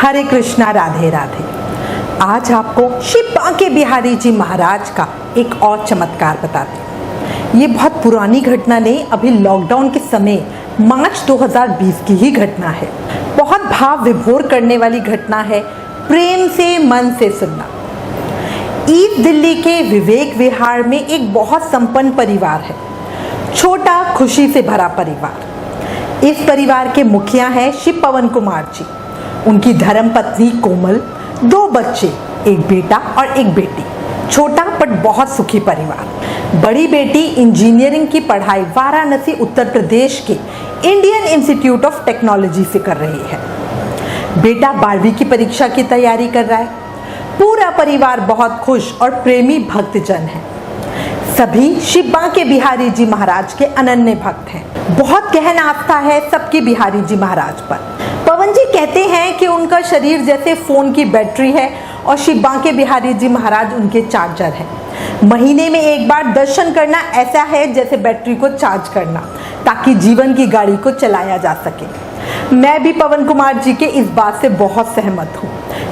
हरे कृष्णा, राधे राधे। आज आपको श्री बांके बिहारी जी महाराज का एक और चमत्कार बताते हैं। ये बहुत पुरानी घटना नहीं, अभी लॉकडाउन के समय मार्च 2020 की ही घटना है। बहुत भाव विभोर करने वाली घटना है। प्रेम से मन से सुनना। ईस्ट दिल्ली के विवेक विहार में एक बहुत संपन्न परिवार है, छोटा खुशी से भरा परिवार। इस परिवार के मुखिया हैं श्री पवन कुमार जी, उनकी धर्मपत्नी कोमल, 2 बच्चे, एक बेटा और एक बेटी। छोटा बट बहुत सुखी परिवार। बड़ी बेटी इंजीनियरिंग की पढ़ाई वाराणसी उत्तर प्रदेश के इंडियन इंस्टीट्यूट ऑफ टेक्नोलॉजी से कर रही है। बेटा 12वीं की परीक्षा की तैयारी कर रहा है। पूरा परिवार बहुत खुश और प्रेमी भक्तजन है। सभी श्री बांके बिहारी जी महाराज के अनन्य भक्त हैं। बहुत गहन आस्था है सबकी बिहारी जी महाराज पर। पवन जी कहते हैं कि उनका शरीर जैसे फोन की बैटरी है और श्री बांके बिहारी जी महाराज उनके चार्जर हैं। महीने में एक बार दर्शन करना ऐसा है जैसे बैटरी को चार्ज करना, ताकि जीवन की गाड़ी को चलाया जा सके। मैं भी पवन कुमार जी के इस बात से बहुत सहमत हूँ।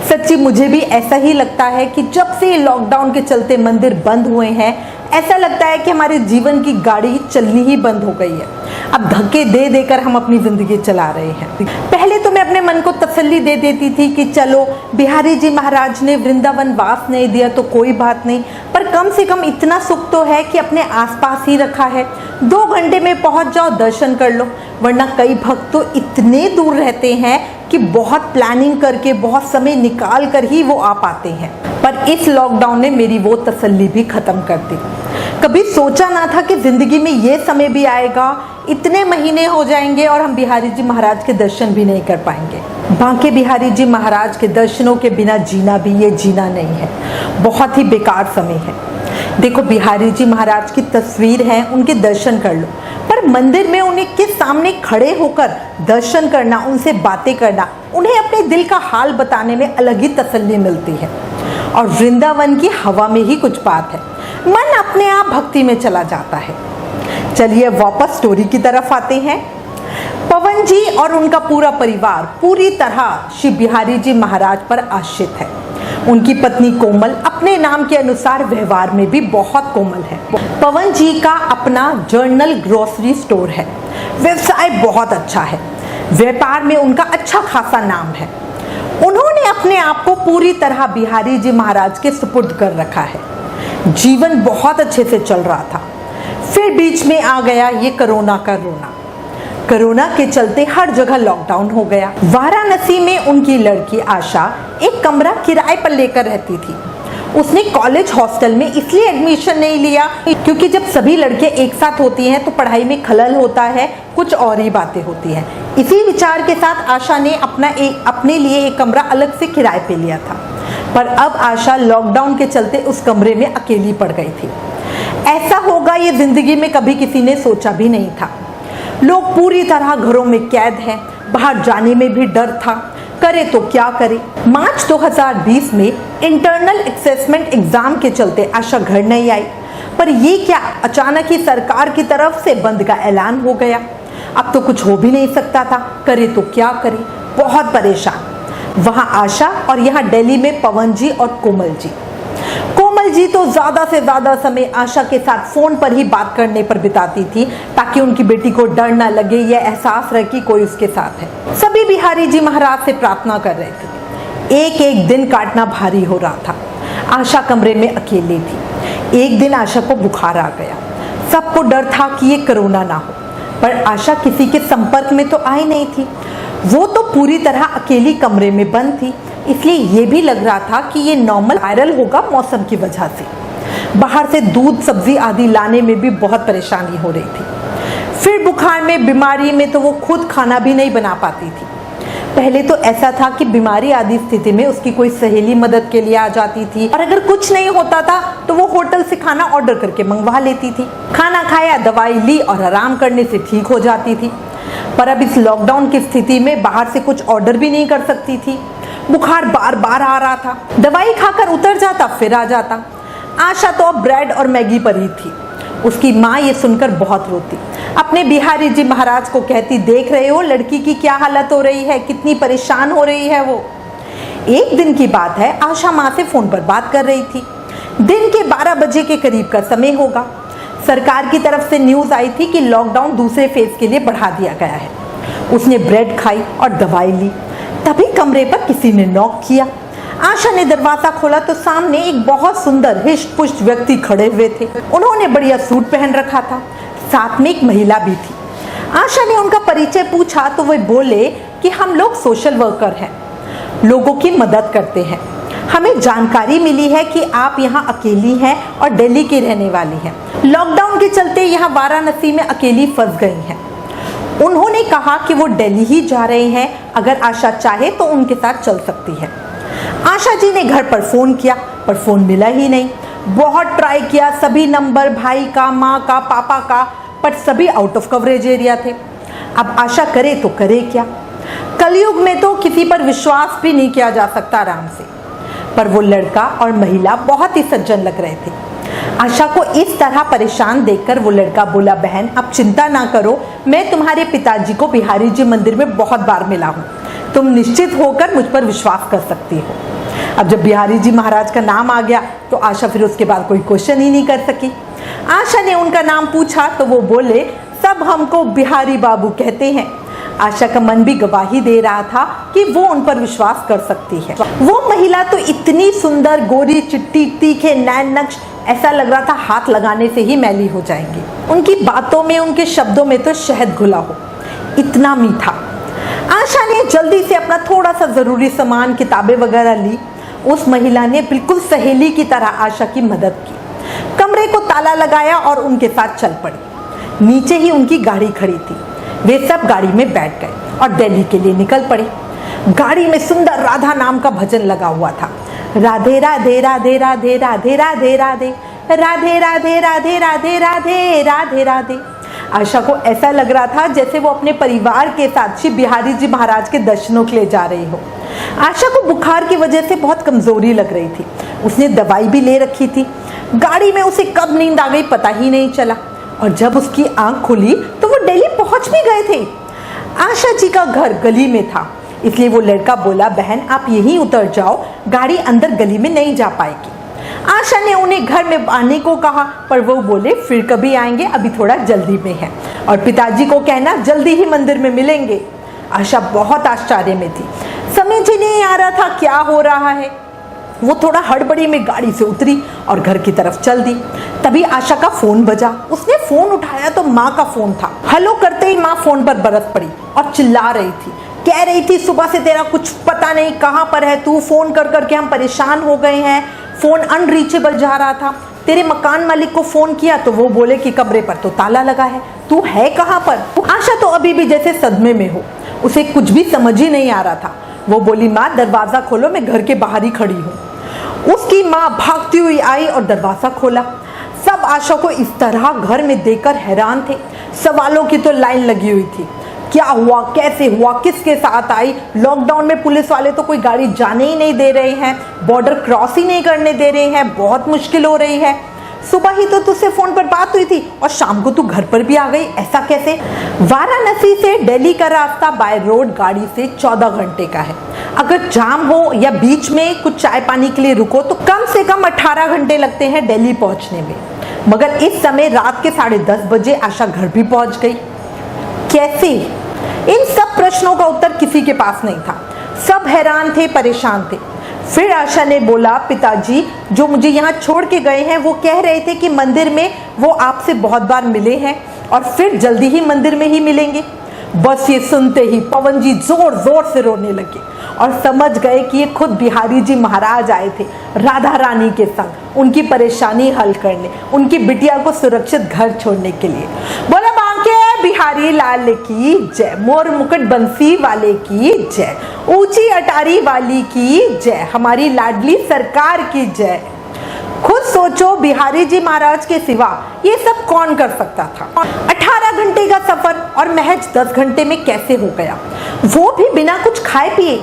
सच्ची मुझे भी ऐसा ही लगता है कि जब से लॉकडाउन के चलते मंदिर बंद हुए हैं, ऐसा लगता है कि हमारे जीवन की गाड़ी चलनी ही बंद हो गई है। अब धक्के दे देकर हम अपनी जिंदगी चला रहे हैं। पहले तो मैं अपने मन को तसल्ली दे देती थी कि चलो बिहारी जी महाराज ने वृंदावन वास नहीं दिया तो कोई बात नहीं, पर कम से कम इतना सुख तो है कि अपने आसपास ही रखा है। 2 घंटे में पहुंच जाओ, दर्शन कर लो। वरना कई भक्त तो इतने दूर रहते हैं कि बहुत प्लानिंग करके, बहुत समय निकाल कर ही वो आ पाते हैं। पर इस लॉकडाउन ने मेरी वो तसल्ली भी खत्म कर दी। कभी सोचा ना था कि जिंदगी में ये समय भी आएगा, इतने महीने हो जाएंगे और हम बिहारी जी महाराज के दर्शन भी नहीं कर पाएंगे। बांके बिहारी जी महाराज के दर्शनों के बिना जीना भी ये जीना नहीं है, बहुत ही बेकार समय है। देखो, बिहारी जी महाराज की तस्वीर है, उनके दर्शन कर लो, पर मंदिर में उन्हें के सामने खड़े होकर दर्शन करना, उनसे बातें करना, उन्हें अपने दिल का हाल बताने में अलग ही तसल्ली मिलती है। और वृंदावन की हवा में ही कुछ बात है, मन अपने आप भक्ति में चला जाता है। चलिए वापस स्टोरी की तरफ आते हैं। पवन जी और उनका पूरा परिवार पूरी तरह श्री बिहारी जी महाराज पर आश्रित है। उनकी पत्नी कोमल अपने नाम के अनुसार व्यवहार में भी बहुत कोमल है। पवन जी का अपना जर्नल ग्रोसरी स्टोर है। व्यवसाय बहुत अच्छा है, व्यापार में उनका अच्छा खासा नाम है। उन्होंने अपने आप को पूरी तरह बिहारी जी महाराज के सुपुर्द कर रखा है। जीवन बहुत अच्छे से चल रहा था। फिर बीच में आ गया ये कोरोना का रोना। कोरोना के चलते हर जगह लॉकडाउन हो गया। वाराणसी में उनकी लड़की आशा एक कमरा किराए पर लेकर रहती थी। उसने कॉलेज हॉस्टल में इसलिए एडमिशन नहीं लिया क्योंकि जब सभी लड़के एक साथ होती हैं तो पढ़ाई में खलल होता है, कुछ और ही बातें होती हैं। इसी विचार के साथ आशा ने अपने लिए एक कमरा अलग से किराए पे लिया था। पर अब आशा लॉकडाउन के चलते उस कमरे में अकेली पड़ गई थी। ऐसा होगा ये जिंदगी में कभी किसी ने सोचा भी नहीं था। लोग पूरी तरह घरों में कैद हैं, बाहर जाने में भी डर था, करे तो क्या करे। मार्च 2020 में इंटरनल असेसमेंट एग्जाम के चलते आशा घर नहीं आई। पर ये क्या, अचानक ही सरकार की तरफ से बंद का ऐलान हो गया। अब तो कुछ हो भी नहीं सकता था, करे तो क्या करे। बहुत परेशान वहां आशा और यहाँ दिल्ली में पवन जी और कोमल जी। कोमल जी तो ज्यादा से ज्यादा समय आशा के साथ फोन पर ही बात करने पर बिताती थी, ताकि उनकी बेटी को डर ना लगे, यह एहसास रहे कि कोई उसके साथ है। सभी बिहारी जी महाराज से प्रार्थना कर रहे थे। एक एक दिन काटना भारी हो रहा था। आशा कमरे में अकेली थी। एक दिन आशा को बुखार आ गया। सबको डर था कि ये कोरोना ना हो, पर आशा किसी के संपर्क में तो आई नहीं थी। वो तो पूरी तरह अकेली कमरे में बंद थी, इसलिए ये भी लग रहा था कि ये नॉर्मल वायरल होगा मौसम की वजह से। बाहर से दूध सब्जी आदि लाने में भी बहुत परेशानी हो रही थी। फिर बुखार में, बीमारी में तो वो खुद खाना भी नहीं बना पाती थी। पहले तो ऐसा था कि बीमारी आदि स्थिति में उसकी कोई सहेली मदद के लिए आ जाती थी, और अगर कुछ नहीं होता था तो वो होटल से खाना ऑर्डर करके मंगवा लेती थी। खाना खाया, दवाई ली और आराम करने से ठीक हो जाती थी। पर अब इस लॉकडाउन की स्थिति में बाहर से कुछ ऑर्डर भी नहीं कर सकती थी। बुखार बार बार आ रहा था, दवाई खाकर उतर जाता, फिर आ जाता। आशा तो अब ब्रेड और मैगी पर ही थी। उसकी माँ ये सुनकर बहुत रोती, अपने बिहारी जी महाराज को कहती, देख रहे हो लड़की की क्या हालत हो रही है, कितनी परेशान हो रही है वो। एक दिन की बात है, आशा माँ से फोन पर बात कर रही थी। दिन के 12 बजे के करीब का समय होगा। सरकार की तरफ से न्यूज आई थी कि लॉकडाउन दूसरे फेज के लिए बढ़ा दिया गया है। उसने ब्रेड खाई और दवाई ली। तभी कमरे पर किसी ने नॉक किया। आशा ने दरवाजा खोला तो सामने एक बहुत सुंदर हिष्ट पुष्ट व्यक्ति खड़े हुए थे। उन्होंने बढ़िया सूट पहन रखा था, साथ में एक महिला भी थी। आशा ने उनका परिचय पूछा तो वे बोले कि हम लोग सोशल वर्कर हैं, लोगों की मदद करते हैं। हमें जानकारी मिली है कि आप यहाँ अकेली हैं और दिल्ली की रहने वाली हैं। लॉकडाउन के चलते यहाँ वाराणसी में अकेली फंस गई हैं। उन्होंने कहा कि वो दिल्ली ही जा रहे हैं, अगर आशा चाहे तो उनके साथ चल सकती है। आशा जी ने घर पर फोन किया पर फोन मिला ही नहीं। बहुत ट्राई किया, सभी नंबर भाई का, माँ का, पापा का, पर सभी आउट ऑफ कवरेज एरिया थे। अब आशा करे तो करे क्या? कलयुग में तो किसी पर विश्वास भी नहीं किया जा सकता आराम से। पर वो लड़का और महिला बहुत ही सज्जन लग रहे थे। आशा को इस तरह परेशान देखकर वो लड़का बोला, बहन आप चिंता ना करो, मैं तुम्हारे पिताजी को बिहारी जी मंदिर में बहुत बार मिला हूँ, तुम निश्चित होकर मुझ पर विश्वास कर सकती हो। अब जब बिहारी जी महाराज का नाम आ गया तो आशा फिर उसके बाद कोई क्वेश्चन ही नहीं कर सकी। आशा ने उनका नाम पूछा तो वो बोले, सब हमको बिहारी बाबू कहते हैं। आशा का मन भी गवाही दे रहा था कि वो उन पर विश्वास कर सकती है। वो महिला तो इतनी सुंदर, गोरी चिट्टी, तीखे नैन नक्श, ऐसा लग रहा था हाथ लगाने से ही मैली हो जाएंगी। उनकी बातों में, उनके शब्दों में तो शहद घुला हो, इतना मीठा। आशा ने जल्दी से अपना थोड़ा सा जरूरी सामान, किताबें वगैरह ली। उस महिला ने बिल्कुल सहेली की तरह आशा की मदद की। कमरे को ताला लगाया और उनके साथ चल पड़ी। नीचे ही उनकी गाड़ी खड़ी थी। वे सब गाड़ी में बैठ गए और दिल्ली के लिए निकल पड़े। गाड़ी में सुंदर राधा नाम का भजन लगा हुआ था। राधे राधे राधे राधे राधे राधे राधे राधे राधे राधे राधे राधे राधे राधे। आशा को ऐसा लग रहा था जैसे वो अपने परिवार के साथ श्री बिहारी जी महाराज के दर्शनों के लिए जा रही हो। आशा को बुखार की वजह से बहुत कमजोरी लग रही थी। उसने दवाई भी ले रखी थी। गाड़ी में उसे कब नींद आ गई पता ही नहीं चला, और जब उसकी आंख खुली तो वो दिल्ली पहुंच भी गए थे। आशा जी का घर गली में था, इसलिए वो लड़का बोला, बहन आप यहीं उतर जाओ, गाड़ी अंदर गली में नहीं जा पाएगी। आशा ने उन्हें घर में आने को कहा पर वो बोले फिर कभी आएंगे, अभी थोड़ा जल्दी में है, और पिताजी को कहना जल्दी ही मंदिर में मिलेंगे। आशा बहुत आश्चर्य में थी, समझ ही नहीं आ रहा था क्या हो रहा है। वो थोड़ा हड़बड़ी में गाड़ी से उतरी और घर की तरफ चल दी। तभी आशा का फोन बजा। उसने फोन उठाया तो माँ का फोन था। हेलो करते ही माँ फोन पर बरस पड़ी और चिल्ला रही थी, कह रही थी सुबह से तेरा कुछ पता नहीं, कहाँ पर है तू, फोन कर करके हम परेशान हो गए हैं, फोन अनरीचेबल जा रहा था, तेरे मकान मालिक को फोन किया तो वो बोले कि कमरे पर तो ताला लगा है, तू है कहाँ पर। आशा तो अभी भी जैसे सदमे में हो, उसे कुछ भी समझ ही नहीं आ रहा था। वो बोली, माँ दरवाजा खोलो, मैं घर के बाहर ही खड़ी हूँ। उसकी माँ भागती हुई आई और दरवाजा खोला। सब आशा को इस तरह घर में देखकर हैरान थे। सवालों की तो लाइन लगी हुई थी, क्या हुआ, कैसे हुआ, किसके साथ आई। लॉकडाउन में पुलिस वाले तो कोई गाड़ी जाने ही नहीं दे रहे हैं, बॉर्डर क्रॉस ही नहीं करने दे रहे हैं, बहुत मुश्किल हो रही है। सुबह ही तो तुझसे फोन पर बात हुई थी और शाम को तू घर पर भी आ गई, ऐसा कैसे। वाराणसी से दिल्ली का रास्ता बाय रोड गाड़ी से 14 घंटे का है। अगर जाम हो या बीच में कुछ चाय पानी के लिए रुको तो कम से कम 18 घंटे लगते हैं दिल्ली पहुंचने में। मगर इस समय रात के 10:30 बजे आशा घर भी पहुंच गई। कैसे? इन सब प्रश्नों का उत्तर किसी के पास नहीं था। सब हैरान थे, परेशान थे। फिर आशा ने बोला, पिताजी जो मुझे यहाँ छोड़ के गए हैं वो कह रहे थे कि मंदिर में वो आपसे बहुत बार मिले हैं और फिर जल्दी ही मंदिर में ही मिलेंगे। बस ये सुनते ही पवन जी जोर जोर से रोने लगे और समझ गए कि ये खुद बिहारी जी महाराज आए थे राधा रानी के संग उनकी परेशानी हल करने, उनकी बिटिया को सुरक्षित घर छोड़ने के लिए। बोला, बांके बिहारी लाल की जय, मोर मुकुट बंसी वाले की जय, ऊंची अटारी वाली की जय, हमारी लाडली सरकार की जय। खुद सोचो, बिहारी जी महाराज के सिवा ये सब कौन कर सकता था। 18 घंटे का सफर और महज 10 घंटे में कैसे हो गया, वो भी बिना कुछ खाए पिए।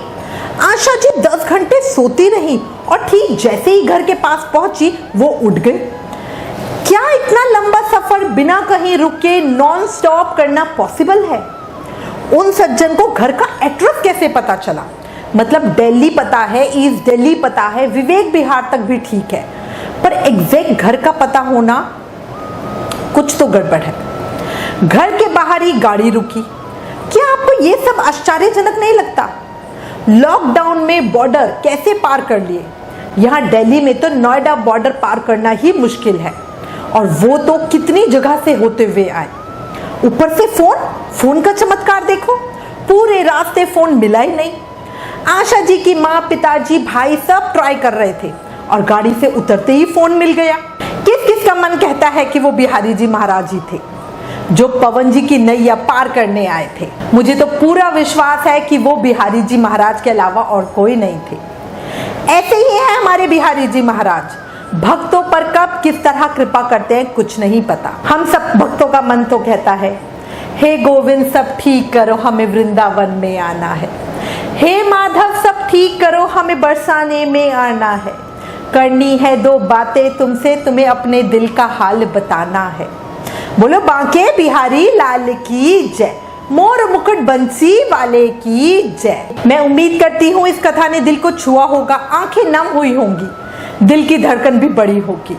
आशा जी 10 घंटे सोती रही और ठीक जैसे ही घर के पास पहुंची वो उठ गई। क्या इतना लंबा सफर बिना कहीं रुके नॉन स्टॉप करना पॉसिबल है? उन सज्जन को घर का एड्रेस कैसे पता चला? मतलब दिल्ली पता है, ईस्ट दिल्ली पता है, विवेक विहार तक भी ठीक है, पर एग्जैक्ट घर का पता होना कुछ तो गड़बड़ है। घर के बाहर ही गाड़ी रुकी। क्या आपको ये सब आश्चर्यजनक नहीं लगता? लॉकडाउन में बॉर्डर कैसे पार कर लिए? यहाँ दिल्ली में तो नोएडा बॉर्डर पार करना ही मुश्किल है, और वो तो कितनी जगह से होते हुए आए। ऊपर से फोन का चमत्कार देखो, पूरे रास्ते फोन मिला ही नहीं। आशा जी की माँ, पिताजी, भाई सब ट्राई कर रहे थे और गाड़ी से उतरते ही फोन मिल गया। किस किस का मन कहता है कि वो बिहारी जी महाराज जी थे जो पवन जी की नैया पार करने आए थे। मुझे तो पूरा विश्वास है कि वो बिहारी जी महाराज के अलावा और कोई नहीं थे। ऐसे ही है हमारे बिहारी जी महाराज, भक्तों पर कब किस तरह कृपा करते हैं कुछ नहीं पता। हम सब भक्तों का मन तो कहता है, हे गोविंद सब ठीक करो, हमें वृंदावन में आना है। हे माधव सब ठीक करो, हमें बरसाने में आना है। करनी है दो बातें तुमसे, तुम्हें अपने दिल का हाल बताना है। बोलो बांके बिहारी लाल की जय, मोर मुकुट बंसी वाले की जय। मैं उम्मीद करती हूँ इस कथा ने दिल को छुआ होगा, आंखें नम हुई होंगी, दिल की धड़कन भी बड़ी होगी।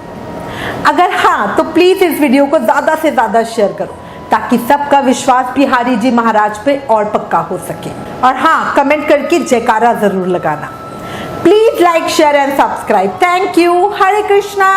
अगर हाँ तो प्लीज इस वीडियो को ज्यादा से ज्यादा शेयर करो ताकि सबका विश्वास बिहारी जी महाराज पे और पक्का हो सके। और हाँ, कमेंट करके जयकारा जरूर लगाना। Please like, share and subscribe. Thank you. Hare Krishna.